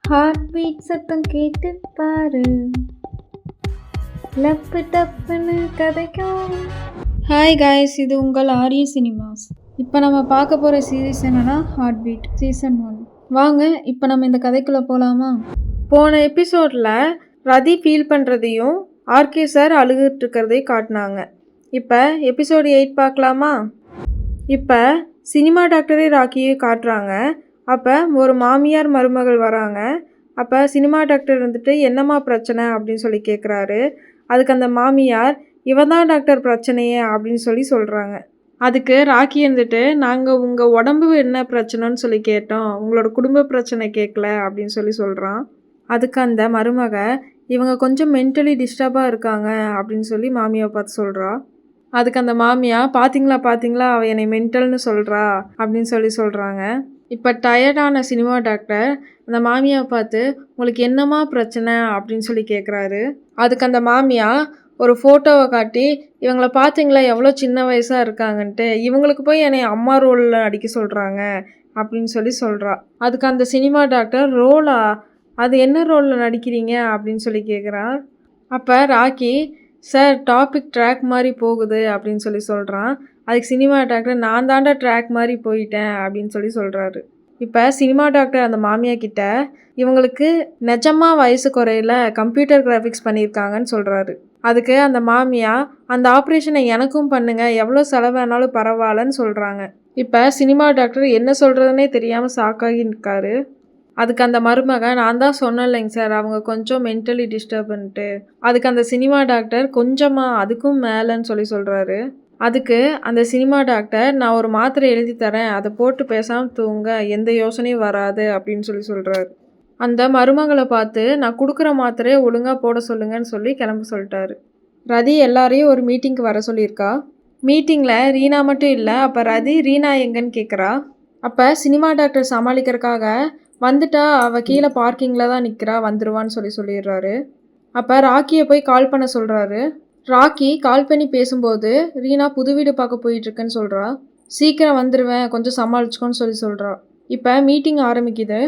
Heart beat சத்தம் கேட்டு பாரு, லப்பு டப்புன்னு கதைக்கும். ஹாய் காய்ஸ், இது உங்கள் ஆரிய சினிமாஸ். இப்போ நம்ம பார்க்க போகிற சீரீஸ் என்னன்னா ஹார்ட் பீட் சீசன் 1. வாங்க இப்போ நம்ம இந்த கதைக்குள்ளே போகலாமா? போன எபிசோடில் ரதி ஃபீல் பண்ணுறதையும் ஆர்கே சார் அழுகிட்டு இருக்கிறதையும் காட்டினாங்க. இப்போ எபிசோடு 8 பார்க்கலாமா? இப்போ சினிமா டாக்டரே ராக்கியை காட்டுறாங்க. அப்போ ஒரு மாமியார் மருமகள் வராங்க. அப்போ சினிமா டாக்டர் வந்துட்டு என்னம்மா பிரச்சனை அப்படின்னு சொல்லி கேட்குறாரு. அதுக்கு அந்த மாமியார் இவன் தான் டாக்டர் பிரச்சனையே அப்படின்னு சொல்லி சொல்கிறாங்க. அதுக்கு ராக்கி இருந்துட்டு நாங்கள் உங்கள் உடம்பு என்ன பிரச்சனைன்னு சொல்லி கேட்டோம், உங்களோட குடும்ப பிரச்சனை கேட்கல அப்படின்னு சொல்லி சொல்கிறான். அதுக்கு அந்த மருமக இவங்க கொஞ்சம் மென்டலி டிஸ்டர்பாக இருக்காங்க அப்படின்னு சொல்லி மாமியாவை பார்த்து சொல்கிறா. அதுக்கு அந்த மாமியா பார்த்தீங்களா அவள் என்னை மென்டல்னு சொல்கிறா அப்படின்னு சொல்லி சொல்கிறாங்க. இப்போ டயர்டான சினிமா டாக்டர் அந்த மாமியாவை பார்த்து உங்களுக்கு என்னம்மா பிரச்சனை அப்படின்னு சொல்லி கேட்குறாரு. அதுக்கு அந்த மாமியா ஒரு ஃபோட்டோவை காட்டி இவங்கள பார்த்தீங்களா எவ்வளோ சின்ன வயசாக இருக்காங்கன்ட்டு, இவங்களுக்கு போய் என்னை அம்மா ரோலில் நடிக்க சொல்கிறாங்க அப்படின்னு சொல்லி சொல்கிறா. அதுக்கு அந்த சினிமா டாக்டர் ரோலா, அது என்ன ரோலில் நடிக்கிறீங்க அப்படின்னு சொல்லி கேட்குறார். அப்போ ராக்கி சார் டாபிக் ட்ராக் மாதிரி போகுது அப்படின்னு சொல்லி சொல்கிறான். அதுக்கு சினிமா டாக்டர் நான் தாண்டா ட்ராக் மாதிரி போயிட்டேன் அப்படின்னு சொல்லி சொல்கிறாரு. இப்போ சினிமா டாக்டர் அந்த மாமியா கிட்ட இவங்களுக்கு நிஜமாக வயசு குறையில கம்ப்யூட்டர் கிராஃபிக்ஸ் பண்ணியிருக்காங்கன்னு சொல்கிறாரு. அதுக்கு அந்த மாமியா அந்த ஆப்ரேஷனை எனக்கும் பண்ணுங்க, எவ்வளோ செலவானாலும் பரவாயில்லன்னு சொல்கிறாங்க. இப்போ சினிமா டாக்டர் என்ன சொல்கிறதுனே தெரியாமல் ஷாக்காகி நிற்காரு. அதுக்கு அந்த மருமக நான் தான் சொன்னேன்லைங்க சார் அவங்க கொஞ்சம் மென்டலி டிஸ்டர்பன்ட்டு. அதுக்கு அந்த சினிமா டாக்டர் கொஞ்சமாக அதுக்கும் மேலேன்னு சொல்லி சொல்கிறாரு. அதுக்கு அந்த சினிமா டாக்டர் நான் ஒரு மாத்திரை எழுதி தரேன், அதை போட்டு பேசாமல் தூங்க, எந்த யோசனையும் வராது அப்படின்னு சொல்லி சொல்கிறாரு. அந்த மருமகளை பார்த்து நான் கொடுக்குற மாத்திரையை ஒழுங்காக போட சொல்லுங்கன்னு சொல்லி கிளம்ப சொல்லிட்டாரு. ரதி எல்லாரையும் ஒரு மீட்டிங்க்கு வர சொல்லியிருக்கா. மீட்டிங்கில் ரீனா மட்டும் இல்லை. அப்போ ரதி ரீனா எங்கன்னு கேட்குறா. அப்போ சினிமா டாக்டர் சமாளிக்கிறதுக்காக வந்துட்டா அவள் கீழே பார்க்கிங்கில் தான் நிற்கிறா, வந்துடுவான்னு சொல்லிடுறாரு. அப்போ ராக்கியை போய் கால் பண்ண சொல்கிறாரு. ராக்கி கால் பண்ணி பேசும்போது ரீனா புது வீடு பார்க்க போயிட்டுருக்குன்னு சொல்கிறா. சீக்கிரம் வந்துடுவேன், கொஞ்சம் சமாளிச்சுக்கோன்னு சொல்லி சொல்கிறா. இப்போ மீட்டிங் ஆரம்பிக்குது.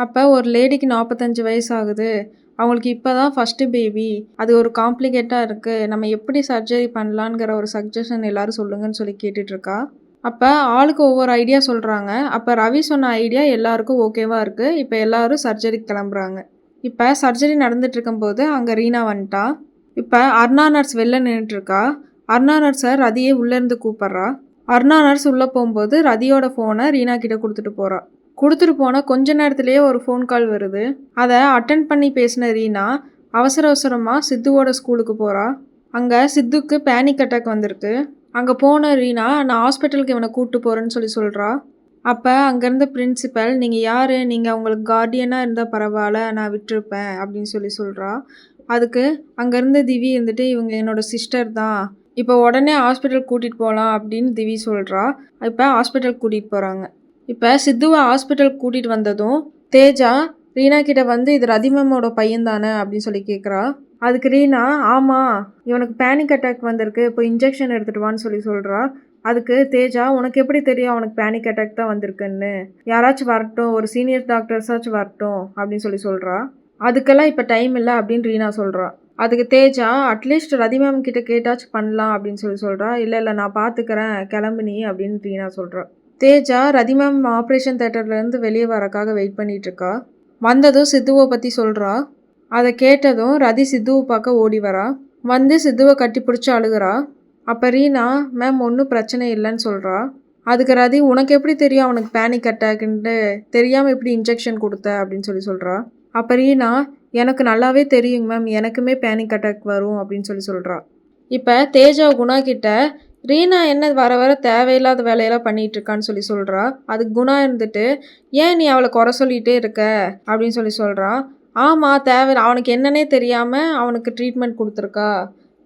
அப்போ ஒரு லேடிக்கு 45 வயசு ஆகுது. அவங்களுக்கு இப்போ தான் ஃபஸ்ட்டு பேபி, அது ஒரு காம்ப்ளிகேட்டாக இருக்குது, நம்ம எப்படி சர்ஜரி பண்ணலாங்கிற ஒரு சஜஷன் எல்லோரும் சொல்லுங்கன்னு சொல்லி கேட்டுட்ருக்கா. அப்போ ஆளுக்கு ஒவ்வொரு ஐடியா சொல்கிறாங்க. அப்போ ரவி சொன்ன ஐடியா எல்லாருக்கும் ஓகேவாக இருக்குது. இப்போ எல்லோரும் சர்ஜரிக்கு கிளம்புறாங்க. இப்போ சர்ஜரி நடந்துட்டுருக்கும்போது அங்கே ரீனா வந்துட்டா. இப்போ அர்ணா நர்ஸ் வெளில நின்றுட்டுருக்கா. அர்ணா நர்ஸை ரதியை உள்ளேருந்து கூப்பிட்றா. அர்ணா நர்ஸ் உள்ளே போகும்போது ரதியோட ஃபோனை ரீனா கிட்ட கொடுத்துட்டு போனால் கொஞ்ச நேரத்துலேயே ஒரு ஃபோன் கால் வருது. அதை அட்டன் பண்ணி பேசின ரீனா அவசரமாக சித்துவோட ஸ்கூலுக்கு போகிறா. அங்கே சித்துக்கு பேனிக் அட்டாக் வந்திருக்கு. அங்கே போன ரீனா நான் ஹாஸ்பிட்டலுக்கு இவனை கூப்பிட்டு போகிறேன்னு சொல்லி சொல்கிறா. அப்போ அங்கேருந்த பிரின்சிபல் நீங்கள் யார், நீங்கள் அவங்களுக்கு கார்டியனாக இருந்தால் பரவாயில்ல, நான் விட்டுருப்பேன் அப்படின்னு சொல்லி சொல்கிறா. அதுக்கு அங்கேருந்து திவி இருந்துட்டு இவங்க என்னோட சிஸ்டர் தான், இப்போ உடனே ஹாஸ்பிட்டல் கூட்டிகிட்டு போகலாம் அப்படின்னு திவி சொல்கிறா. இப்போ ஹாஸ்பிட்டல் கூட்டிகிட்டு போகிறாங்க. இப்போ சித்துவை ஹாஸ்பிட்டல் கூட்டிகிட்டு வந்ததும் தேஜா ரீனா கிட்ட வந்து இது ரதி மேமோட பையன் தானே அப்படின்னு சொல்லி கேட்குறா. அதுக்கு ரீனா ஆமாம் இவனுக்கு பேனிக் அட்டாக் வந்திருக்கு, இப்போ இன்ஜெக்ஷன் எடுத்துகிட்டு வான்னு சொல்லி சொல்கிறா. அதுக்கு தேஜா உனக்கு எப்படி தெரியும் அவனுக்கு பேனிக் அட்டாக் தான் வந்திருக்குன்னு, யாராச்சும் வரட்டும், ஒரு சீனியர் டாக்டர்ஸாச்சும் வரட்டும் அப்படின்னு சொல்லி சொல்கிறா. அதுக்கெல்லாம் இப்போ டைம் இல்லை அப்படின்னு ரீனா சொல்கிறா. அதுக்கு தேஜா அட்லீஸ்ட் ரதி மேம் கிட்ட கேட்டாச்சும் பண்ணலாம் அப்படின்னு சொல்லி சொல்கிறா. இல்லை நான் பார்த்துக்கிறேன், கிளம்புனி அப்படின்னு ரீனா சொல்கிறா. தேஜா ரதி மேம் ஆப்ரேஷன் தேட்டர்லேருந்து வெளியே வரக்காக வெயிட் பண்ணிகிட்ருக்கா. வந்ததும் சித்துவை பற்றி சொல்கிறா. அதை கேட்டதும் ரதி சித்துவை பார்க்க ஓடி வரா. வந்து சித்துவை கட்டி பிடிச்சி அழுகிறா. அப்போ ரீனா மேம் ஒன்றும் பிரச்சனை இல்லைன்னு சொல்கிறா. அதுக்கு ரதி உனக்கு எப்படி தெரியும் அவனுக்கு பேனிக் அட்டாக்குன்ட்டு, தெரியாமல் எப்படி இன்ஜெக்ஷன் கொடுத்த அப்படின்னு சொல்லி சொல்கிறா. அப்போ ரீனா எனக்கு நல்லாவே தெரியுங்க மேம், எனக்குமே பேனிக் அட்டாக் வரும் அப்படின்னு சொல்லி சொல்கிறா. இப்போ தேஜா குணா கிட்ட ரீனா என்ன வர தேவையில்லாத வேலையெல்லாம் பண்ணிகிட்ருக்கான்னு சொல்லி சொல்கிறா. அதுக்கு குணா இருந்துட்டு ஏன் நீ அவளை குறை சொல்லிகிட்டே இருக்க அப்படின்னு சொல்லி சொல்கிறா. ஆமாம் அவனுக்கு என்னன்னே தெரியாமல் அவனுக்கு ட்ரீட்மெண்ட் கொடுத்துருக்கா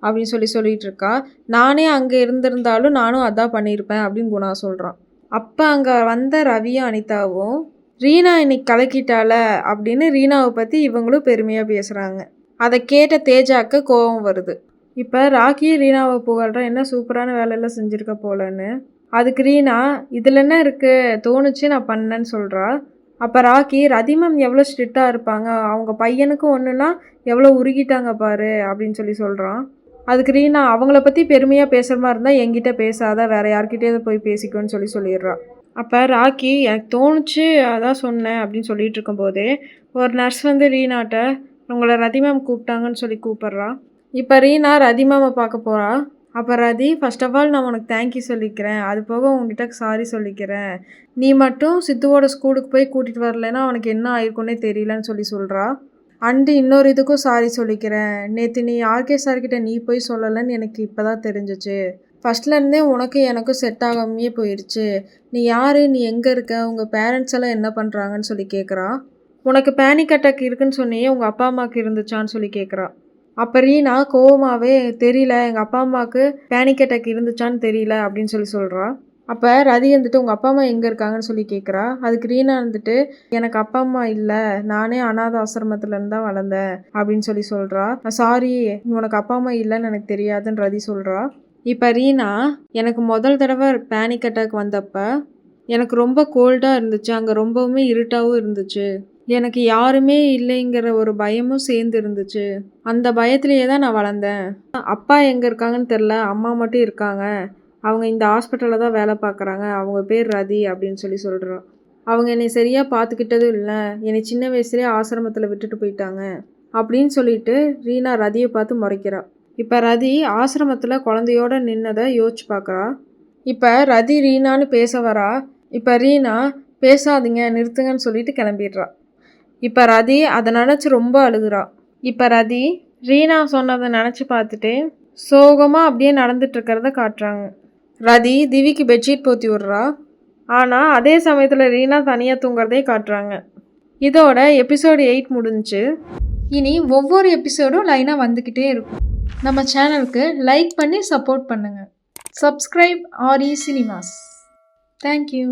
அப்படின்னு சொல்லிட்டு இருக்கா. நானே அங்கே இருந்திருந்தாலும் நானும் அதான் பண்ணியிருப்பேன் அப்படின்னு குணா சொல்கிறான். அப்போ அங்கே வந்த ரவியும் அனிதாவும் ரீனா இன்னைக்கு கலக்கிட்டால அப்படின்னு ரீனாவை பற்றி இவங்களும் பெருமையாக பேசுகிறாங்க. அதை கேட்ட தேஜாவுக்கு கோபம் வருது. இப்போ ராக்கி ரீனாவை புகழ்கிறா, என்ன சூப்பரான வேலையெல்லாம் செஞ்சுருக்க போலன்னு. அதுக்கு ரீனா இதில் என்ன இருக்குது, தோணுச்சு நான் பண்ணேன்னு சொல்கிறா. அப்போ ராக்கி ரதி மேம் எவ்வளோ ஸ்ட்ரிக்டாக இருப்பாங்க, அவங்க பையனுக்கு ஒன்றுனா எவ்வளோ உருகிட்டாங்க பாரு அப்படின்னு சொல்கிறான். அதுக்கு ரீனா அவங்கள பற்றி பெருமையாக பேசுகிற மாதிரி இருந்தால் என்கிட்ட பேசாத, வேறு யார்கிட்டயாவது போய் பேசிக்கோன்னு சொல்லிடுறா. அப்போ ராக்கி எனக்கு தோணுச்சு அதான் சொன்னேன் அப்படின்னு சொல்லிட்டு இருக்கும்போதே ஒரு நர்ஸ் வந்து ரீனாட்ட உங்களை ரதி மேம் கூப்பிட்டாங்கன்னு சொல்லி கூப்பிட்றா. இப்போ ரீனா ரதி மேமை பார்க்க போகிறா. அப்போ ரதி ஃபர்ஸ்ட் ஆஃப் ஆல் நான் உனக்கு தேங்க்யூ சொல்லிக்கிறேன், அது போக உங்ககிட்ட சாரி சொல்லிக்கிறேன், நீ மட்டும் சித்துவோட ஸ்கூலுக்கு போய் கூட்டிகிட்டு வரலைன்னா அவனுக்கு என்ன ஆயிருக்குன்னே தெரியலன்னு சொல்கிறா. அண்டு இன்னொரு இதுக்கும் சாரி சொல்லிக்கிறேன், நேற்று நீ ஆர்கே சார்கிட்ட நீ போய் சொல்லலைன்னு எனக்கு இப்போ தான் தெரிஞ்சிச்சு, ஃபஸ்ட்லேருந்தே உனக்கு எனக்கும் செட் ஆகாமையே போயிடுச்சு, நீ யார், நீ எங்கே இருக்க, உங்கள் பேரண்ட்ஸ் எல்லாம் என்ன பண்ணுறாங்கன்னு சொல்லி கேட்குறா. உனக்கு பேனிக் அட்டாக் இருக்குன்னு சொன்னியே உங்கள் அப்பா அம்மாவுக்கு இருந்துச்சான்னு சொல்லி கேட்குறா. அப்போ ரீனா கோவமாகவே தெரியல, எங்கள் அப்பா அம்மாவுக்கு பேனிக் அட்டாக் இருந்துச்சான்னு தெரியல அப்படின்னு சொல்கிறா. அப்போ ரதி வந்துட்டு உங்கள் அப்பா அம்மா எங்கே இருக்காங்கன்னு சொல்லி கேட்குறா. அதுக்கு ரீனா வந்துட்டு எனக்கு அப்பா அம்மா இல்லை, நானே அனாதை ஆசிரமத்துலேருந்து தான் வளர்ந்தேன் அப்படின்னு சொல்கிறா. சாரி, உனக்கு அப்பா அம்மா இல்லைன்னு எனக்கு தெரியாதுன்னு ரதி சொல்கிறா. இப்போ ரீனா எனக்கு முதல் தடவை பேனிக் அட்டாக் வந்தப்போ எனக்கு ரொம்ப கோல்டாக இருந்துச்சு, அங்கே ரொம்பவுமே இருட்டாகவும் இருந்துச்சு, எனக்கு யாருமே இல்லைங்கிற ஒரு பயமும் சேர்ந்து இருந்துச்சு, அந்த பயத்திலேயே தான் நான் வளர்ந்தேன், அப்பா எங்கே இருக்காங்கன்னு தெரில, அம்மா மட்டும் இருக்காங்க, அவங்க இந்த ஹாஸ்பிட்டலில் தான் வேலை பார்க்குறாங்க, அவங்க பேர் ரதி அப்படின்னு சொல்கிறோம், அவங்க என்னை சரியாக பார்த்துக்கிட்டதும் இல்லை, என்னை சின்ன வயசுலேயே ஆசிரமத்தில் விட்டுட்டு போயிட்டாங்க அப்படின்னு சொல்லிட்டு ரீனா ரதியை பார்த்து முறைக்கிறா. இப்போ ரதி ஆசிரமத்தில் குழந்தையோட நின்னதை யோசிச்சு பார்க்குறா. இப்போ ரதி ரீனான்னு பேச வரா. இப்போ ரீனா பேசாதீங்க நிறுத்துங்கன்னு சொல்லிட்டு கிளம்பிடுறா. இப்போ ரதி அதை நினச்சி ரொம்ப அழுகுறா. இப்போ ரதி ரீனா சொன்னதை நினச்சி பார்த்துட்டு சோகமாக அப்படியே நடந்துட்டு இருக்கிறத காட்டுறாங்க. ரதி திவிக்கு பெட்ஷீட் போத்தி விட்றா. ஆனால் அதே சமயத்தில் ரீனா தனியாக தூங்குறதே காட்டுறாங்க. இதோட எபிசோடு 8 முடிஞ்சு. இனி ஒவ்வொரு எபிசோடும் லைனாக வந்துக்கிட்டே இருக்கும். நம்ம சேனலுக்கு லைக் பண்ணி சப்போர்ட் பண்ணுங்கள். Subscribe RE cinemas. தேங்க்யூ.